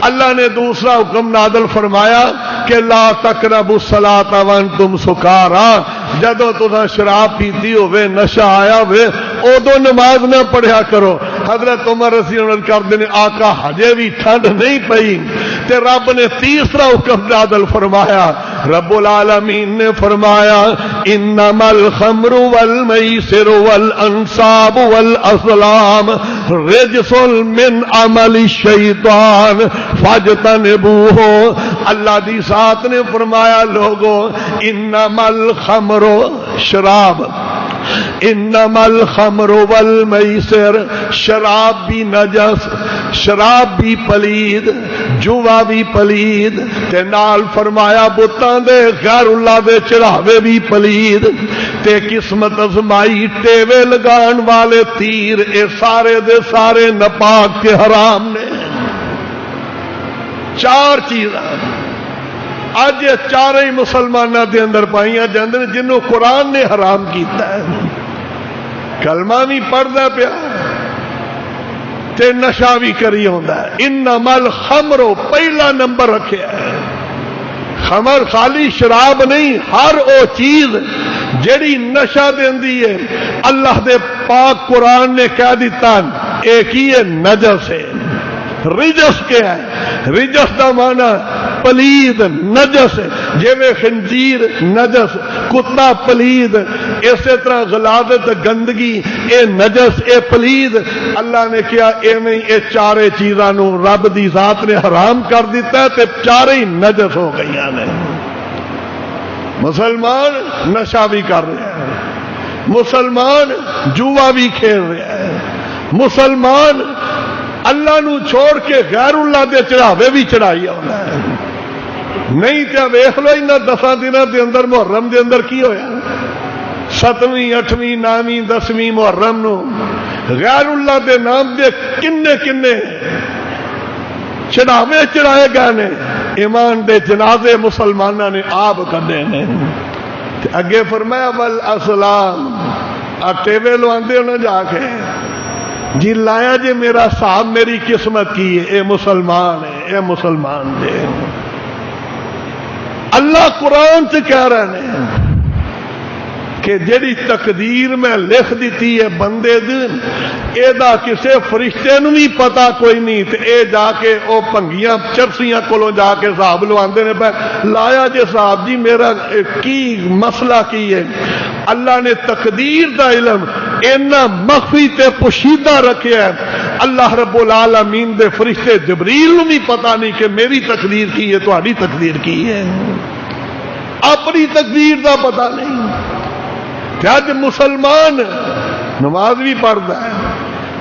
اللہ نے دوسرا حکم نازل فرمایا کہ لا تقربوا الصلاۃ وانتم سکارا، جدو تساں شراب پیتی ہوئے نشہ آیا ہوئے ادو نماز نہ پڑھیا کرو۔ حضرت عمر رضی اللہ عنہ کردے نے آقا ہجے بھی ٹھنڈ نہیں پئی تے رب نے تیسرا حکم نازل فرمایا، رب العالمین نے فرمایا انما الخمر والمیسر والانصاب والازلام رجس من عمل الشیطان فاجتنبوہ۔ اللہ دی ذات نے فرمایا لوگو انما الخمر شراب، انما الخمر والمیسر شراب بھی نجس، شراب بھی پلید، جوا بھی پلید، تے نال فرمایا بتاں دے غیر اللہ دے چڑھاوے بھی پلید، تے قسمت ازمائی ٹیوے لگان والے تیر اے سارے دے سارے نپاک کے حرام نے۔ چار چیزاں اج چارے ہی مسلمانوں دے اندر پائیاں جاندے نے جنوں قرآن نے حرام کیتا ہے۔ کلمہ بھی پڑھدا پیا تے نشہ بھی کری ہوندا ہے۔ انما الخمر پہلا نمبر رکھیا ہے۔ خمر خالی شراب نہیں، ہر او چیز جڑی نشہ دیندی ہے اللہ دے پاک قرآن نے کہہ دیتا ایک ہی ہے نجس ہے۔ رجس کیا ہے؟ رجس دا معنی پلید نجس، جیویں خنزیر نجس، کتا پلید، اسی طرح غلاظت گندگی اے نجس اے پلید۔ اللہ نے کیا ایویں اے چارے چیزاں نو رب دی ذات نے حرام کر دیتا ہے تے چارے ہی نجس ہو گئیاں نے۔ مسلمان نشہ بھی کر رہے ہیں، مسلمان جوا بھی کھیل رہے ہیں، مسلمان اللہ نو چھوڑ کے غیر اللہ دے چڑھاوے بھی چڑھائی ہونا ہے۔ نہیں تے ویکھ لو انہاں 10 دنوں دے اندر محرم دے اندر کی ہویا، 7ویں 8ویں 9ویں 10ویں محرم نو غیر اللہ دے نام دے کنے کنے چڑھاوے چڑھائے گئے نے، ایمان دے جنازے مسلماناں نے آپ کڈے نے۔ اگے فرمایا والاسلام ٹیوے لواندے ہونا جا کے جی لایا جی میرا صاحب میری قسمت کی ہے، اے مسلمان ہے، اے مسلمان دے۔ اللہ قرآن سے کہہ رہے ہیں کہ جیڑی تقدیر میں لکھ دیتی ہے بندے دن اے دا کسے فرشتے نو بھی پتا کوئی نہیں، تے اے جا کے او پنگیاں چرسیاں کولوں جا کے صاحب لواندے نے پہ لایا جے صاحب جی میرا کی مسئلہ کی ہے۔ اللہ نے تقدیر دا علم اینا مخفی تے پوشیدہ رکھیا ہے، اللہ رب العالمین دے فرشتے جبریل نو بھی پتا نہیں کہ میری تقدیر کی ہے تہاڈی تقدیر کی ہے، اپنی تقدیر دا پتا نہیں۔ تے اج مسلمان نماز بھی پڑھتا ہے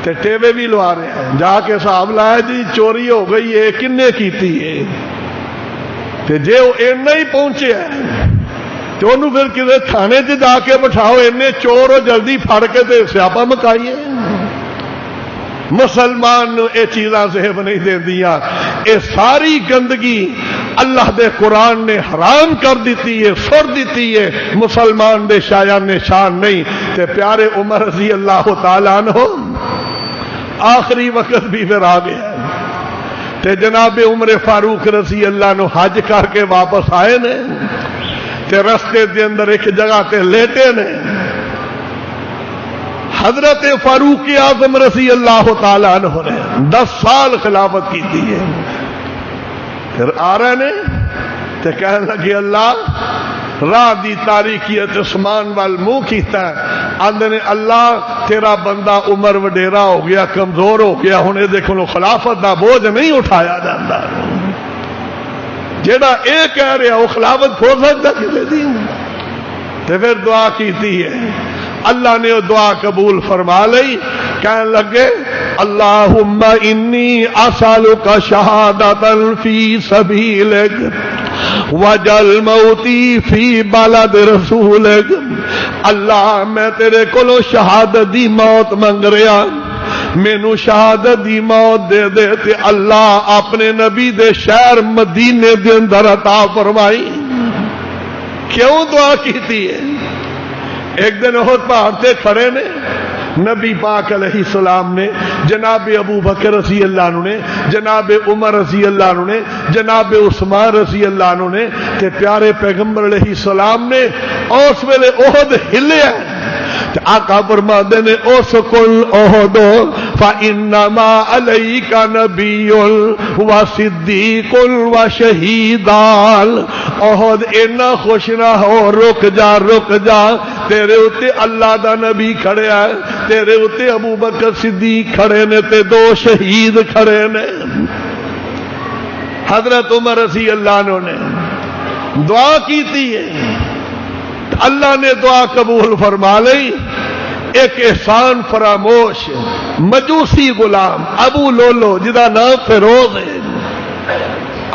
تے ٹیوے بھی لوا رہے ہیں، جا کے حساب لایا جی چوری ہو گئی ہے کنے کیتی ہے، تے جے وہ اینا ہی پہنچے ہے تو انہوں پھر کسی تھانے سے جا کے بٹھاؤ، اینے چور ہو جلدی پھڑ کے تے سیاپا مکائیے۔ مسلمان نو اے چیزاں ذہن نہیں دے دیا، اے ساری گندگی اللہ دے قرآن نے حرام کر دیتی ہے، سر دیتی ہے، مسلمان دے شایان نشان نہیں۔ تے پیارے عمر رضی اللہ تعالیٰ عنہ آخری وقت بھی پھر آ گیا تے جناب عمر فاروق رضی اللہ عنہ حج کر کے واپس آئے نے تے رستے دے اندر ایک جگہ تے لیٹے نے، حضرت فاروق اعظم رضی اللہ تعالیٰ عنہ نے 10 سال خلافت کی تھی، پھر آ رہے نے تے کہنے لگے اللہ راہ دی تاریکیت اسمان وال منہ کیتا ہے، آندے نے اللہ تیرا بندہ عمر وڈیرا ہو گیا کمزور ہو گیا، ہن اے دیکھو خلافت دا بوجھ نہیں اٹھایا جاتا، جیڑا اے کہہ رہا وہ خلافت کھو سکتا کسی دی؟ تے پھر دعا کیتی ہے، اللہ نے وہ دعا قبول فرما لئی، کہنے لگے اللہم انی اسالک شہادۃ فی سبیلک وجل موتی فی بلد رسولک، اللہ میں تیرے کولو شہادت دی موت منگ رہا، مینوں شہادت دی موت دے دے تے اللہ اپنے نبی دے شہر مدینے دے اندر عطا فرمائی۔ کیوں دعا کیتی ہے؟ ایک دن احد پہاڑ تے کھڑے نے نبی پاک علیہ السلام نے، جناب ابو بکر رضی اللہ عنہ نے، جناب عمر رضی اللہ عنہ نے، جناب عثمان رضی اللہ عنہ نے تے پیارے پیغمبر علیہ السلام نے اس ویلے احد ہلیا، آقا فرماتے نے اسکل احد فانما علیک نبی و صدیق و شہیدان، احد اینا خوش نہ ہو، رک جا، تیرے اتے اللہ دا نبی کھڑے ہے، تیرے اتے ابو بکر صدیق کھڑے نے تے 2 شہید کھڑے نے۔ حضرت عمر رضی اللہ عنہ نے دعا کیتی ہے، اللہ نے دعا قبول فرما لئی۔ ایک احسان فراموش مجوسی غلام ابو لولو جدا نام فیروز ہے،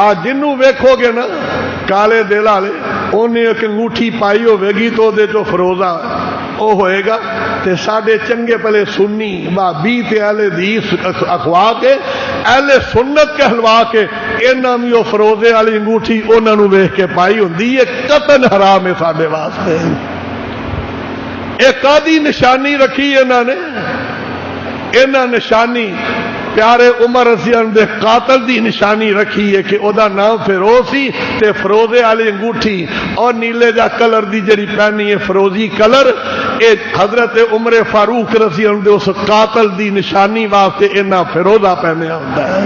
آج جنوں ویکھو گے نا کالے دل والے، انہیں ایک انگوٹھی پائی ہوے گی تو دے جو فروزہ وہ ہوئے گا، تے ساڈے چنگے پلے سنی بھابی تے اہل حدیث اخوا کے اہل سنت کہلوا کے انہاں بھی وہ فروزے والی انگوٹھی انہاں نوں ویکھ کے پائی ہوندی ہے، قطعاً حرام ہے ساڈے واسطے۔ ایک قاضی نشانی رکھی انہاں نے، انہاں نشانی پیارے عمر رضی اللہ عنہ دے قاتل دی نشانی رکھی ہے کہ او دا نام فیروز سی تے فروزے والی انگوٹھی اور نیلے جا کلر دی جڑی پہنی ہے فروزی کلر، اے حضرت عمر فاروق رضی اللہ عنہ دے اس قاتل دی نشانی واسطے انہاں فیروزہ پہنیا ہوندا ہے۔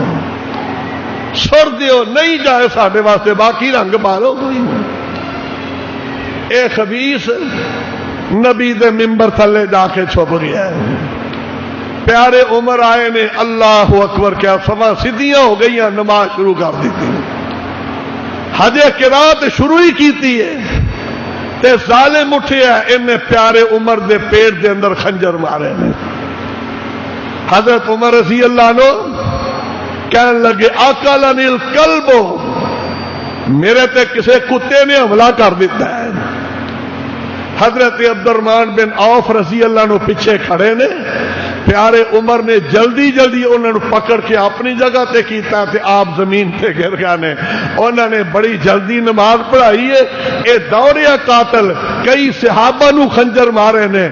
سر دیو نہیں جائے ساڈے واسطے، باقی رنگ پالو کوئی۔ اے خبیث نبی دے ممبر تھلے جا کے چھپ گیا ہے۔ پیارے عمر آئے نے، اللہ اکبر، کیا سما سیدھیاں ہو گئی، نماز شروع کر دیتی، حج قرات شروع ہی کیتی ہے تے ظالم اٹھیا، انہیں پیارے عمر دے پیٹ دے اندر خنجر مارے نے۔ حضرت عمر رضی اللہ عنہ کہنے لگے آقا لنی الکلب، میرے تے کسے کتے نے حملہ کر دیتا ہے۔ حضرت عبد الرحمن بن عوف رضی اللہ عنہ پیچھے کھڑے نے، پیارے عمر نے جلدی انہوں نے پکڑ کے اپنی جگہ تے کیتا تے آپ زمین تے گر گئے نے۔ انہوں نے بڑی جلدی نماز پڑھائی ہے۔ اے دوریا قاتل کئی صحابہ نو خنجر مارے نے،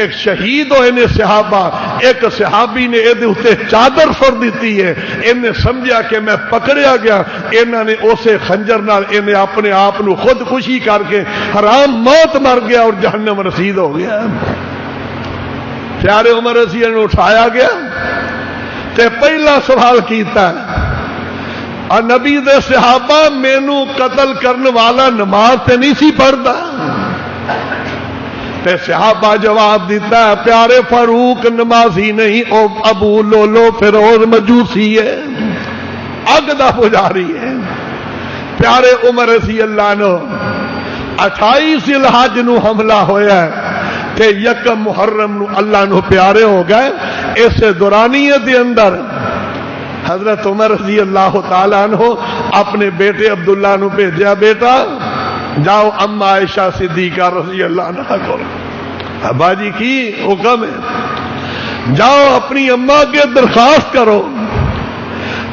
ایک شہید ہوئے نے صحابہ، ایک صحابی نے یہ اتنے چادر سر دیتی ہے، انہیں سمجھا کہ میں پکڑیا گیا، انہوں نے اسے خنجر نال انہیں اپنے آپ نو خود خوشی کر کے حرام موت مر گیا اور جہنم رسید ہو گیا۔ پیارے عمر رضی اللہ عنہ اٹھایا گیا تے پہلا سوال کیتا ہے، اور نبی دے صحابہ مینوں قتل کرنے والا نماز تے نہیں سی پڑھدا؟ تے صحابہ جواب دیتا ہے پیارے فاروق نمازی نہیں، او ابو لولو فیروز مجوسی ہے، اگ دا پجاری ہے۔ پیارے عمر رضی اللہ عنہ 28 ذی الحج نو حملہ ہویا ہے، تے یکم محرم نو اللہ نو پیارے ہو گئے. اس دورانیت دے اندر حضرت عمر رضی اللہ تعالیٰ عنہ اپنے بیٹے عبداللہ نو بھیجا، بیٹا جاؤ اما عائشہ صدیقہ رضی اللہ عنہ کو. ابا جی کی حکم ہے؟ جاؤ اپنی اما کے درخواست کرو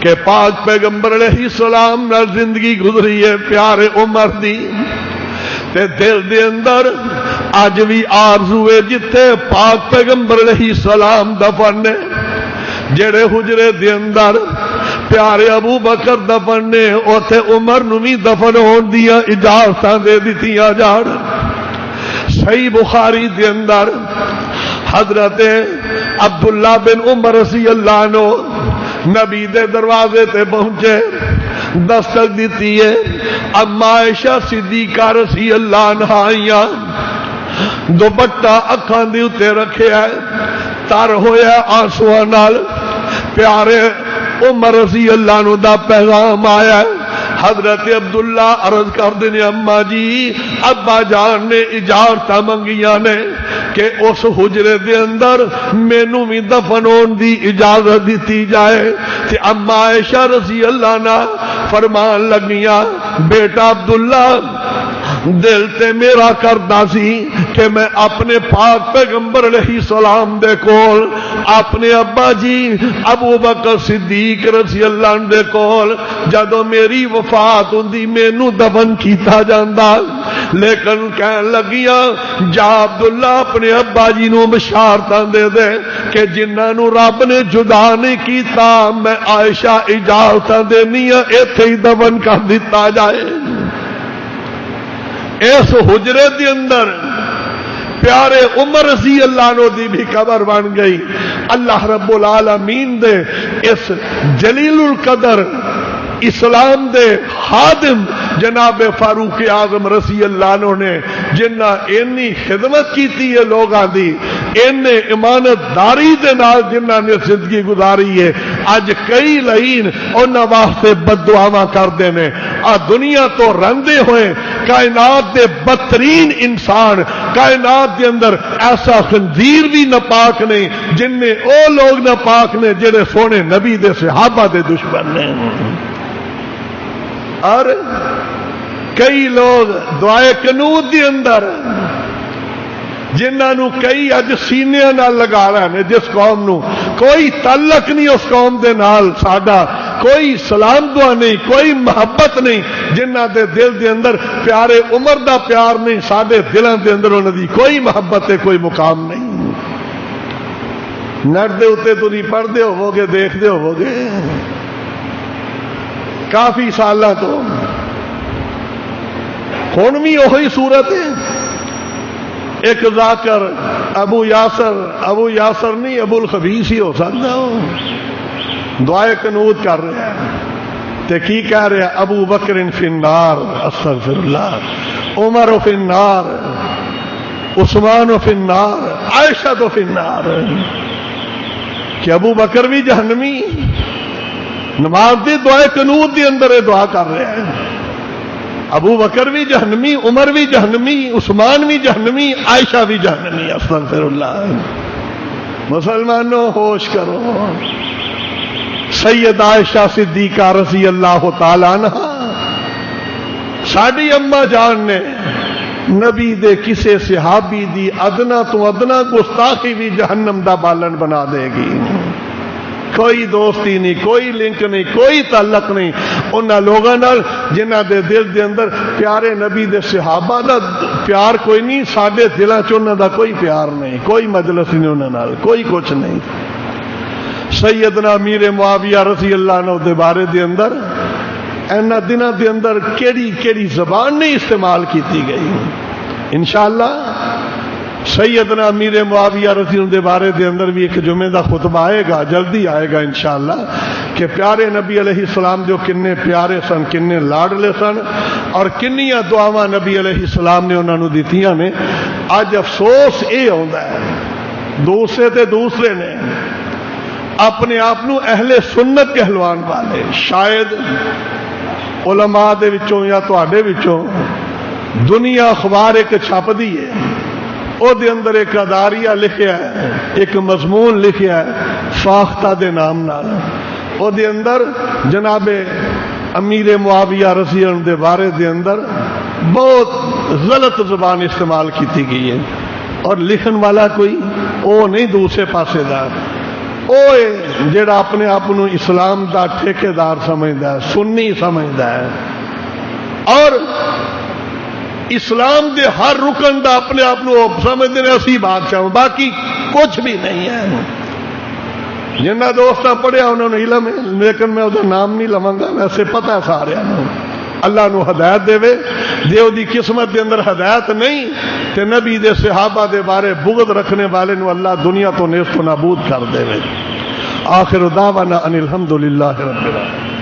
کہ پاک پیغمبر علیہ السلام نال زندگی گزری ہے پیارے عمر دی، تے دل دے اندر اج بھی آرزو ہے جتھے پاک پیغمبر علیہ السلام دفن نے، جڑے حجرے دے اندر پیارے ابو بکر دفن نے اوتھے عمر نو بھی دفن ہون دیاں اجازتاں دے دتیاں جان. صحیح بخاری دے اندر حضرت عبداللہ بن عمر رضی اللہ عنہ نبی دے دروازے تے پہنچے، دستک دیتی ہے، اما عائشہ صدیقہ رضی اللہ عنہا آئیاں، دوپٹہ اکھاں دے اوتے رکھیا ہے، تر ہویا آنسواں نال، پیارے عمر رضی اللہ عنہ دا پیغام آیا ہے. حضرت عبداللہ عرض کر دینے اما جی ابا جان نے اجازت منگیاں نے کہ اس حجرے دے اندر مینوں بھی دفن ہون دی اجازت دیتی جائے. تے اما عائشہ رضی اللہ عنہ فرمان لگیاں، بیٹا عبداللہ دل تے میرا کردا سی کہ میں اپنے پاک پیغمبر علیہ السلام دے کول اپنے ابا جی ابو بکر صدیق رضی اللہ عنہ دے کول جدوں میری وفات ہوندی مینوں دفن کیتا جاندا، لیکن کہن لگیاں جا عبداللہ اپنے ابا جی نو بشارتاں دے دے کہ جنہاں نو رب نے جدا نہیں کیتا میں عائشہ اجازتاں دینی ہاں ایتھے ہی دفن کر دتا جائے. اس حجرے دے اندر پیارے عمر رضی اللہ عنہ دی بھی قبر بن گئی. اللہ رب العالمین دے اس جلیل القدر اسلام دے خادم جناب فاروق اعظم رضی اللہ عنہ نے جنہ اینی خدمت کیتی ہے لوگاں دی، اینے امانت داری دے نال جنہ نے زندگی گزاری ہے، اج کئی لئین انہاں واسطے بد دعاواں کردے نے. آ دنیا تو رندے ہوئے کائنات دے بدترین انسان، کائنات دے اندر ایسا خنزیر بھی ناپاک نہیں جن میں او لوگ ناپاک نے جڑے سونے نبی دے صحابہ دے دشمن نے. اور کئی لوگ دعائے قنوت دی اندر جنہاں نو کئی اج سینیاں نال لگا رہے ہیں، جس قوم نو کوئی تعلق نہیں اس قوم دے نال ساڈا، کوئی سلام دعا نہیں، کوئی محبت نہیں، جنہاں دے دل دے اندر پیارے عمر دا پیار نہیں، ساڈے دلاں دے اندر انہاں دی کوئی محبت ہے، کوئی مقام نہیں. نیٹ دے اوتے تو نہیں پڑھدے ہوو گے، دیکھدے ہوو گے کافی سالاں تو ہن بھی وہی صورت ہے. ایک ذاکر ابو یاسر نہیں ابو الخبیث ہی ہو سکتا ہو، دعائے قنوت کر رہے ہیں تے کی کہہ رہے ہیں؟ ابو بکر فی النار، استغفر اللہ، عمر فی النار، عثمان فی النار، عائشہ فی النار. کہ ابو بکر بھی جہنمی، نماز دی دعائے قنوت دی اندر دعا کر رہے ہیں. ابو بکر بھی جہنمی، عمر بھی جہنمی، عثمان بھی جہنمی، عائشہ بھی جہنمی. استغفر اللہ. مسلمانوں ہوش کرو. سید عائشہ صدیقہ رضی اللہ تعالی عنہ ساڈی اما جان نے نبی دے کسے صحابی دی ادنا تو ادنا گستاخی بھی جہنم دا بالن بنا دے گی. کوئی دوستی نہیں، کوئی لنک نہیں، کوئی تعلق نہیں انہاں لوگاں نال جنہاں دے دل دے اندر پیارے نبی دے صحابہ دا پیار کوئی نہیں. ساڈے دلاں چ انہاں دا کوئی پیار نہیں، کوئی مجلس نہیں انہاں نال، کوئی کچھ نہیں. سیدنا امیر معاویہ رضی اللہ عنہ دے بارے دے اندر اینا دنوں دے اندر کیڑی زبان نہیں استعمال کیتی گئی. انشاءاللہ سیدنا امیر معاویہ رضی اللہ عنہ دے بارے دے اندر بھی ایک جمعے دا خطبہ آئے گا، جلدی آئے گا انشاءاللہ، کہ پیارے نبی علیہ السلام جو کنے پیارے سن، کنے لاڈلے سن، اور کنیاں دعاواں نبی علیہ السلام نے انہوں نے دیتیاں نے. اج افسوس اے ہوندا ہے دوسرے نے اپنے آپ اہل سنت کہلوان والے شاید علماء دے وچوں یا تواڈے وچوں دنیا اخبار ایک چھپ دی ہے او دے اندر ایک اداریہ لکھیا ہے، ایک مضمون لکھیا ہے فاختہ دے نام نال۔ او دے اندر جناب امیر معاویہ رضی اللہ عنہ دے بارے دے اندر بہت غلط زبان استعمال کی گئی ہے، اور لکھن والا کوئی او نہیں دوسرے پاسے دا، او جڑا اپنے آپ کو اسلام دا ٹھیکیدار سمجھدا ہے، سنی سمجھدا ہے، اور اسلام دے ہر رکن دا اپنے آپ کو سمجھتے ہیں اسی بادشاہ، باقی کچھ بھی نہیں ہے۔ جنہ دوست پڑھیا انہوں نے علم ہے، لیکن میں وہ نام نہیں لواں گا، ویسے پتہ ہے سارے اللہ نو ہدایت دے جے وہ دی قسمت دے اندر ہدایت نہیں تے نبی دے صحابہ دے بارے بغض رکھنے والے نو اللہ دنیا تو نیست و نابود کر دے۔ آخر دعوانا ان الحمدللہ رب العالمین۔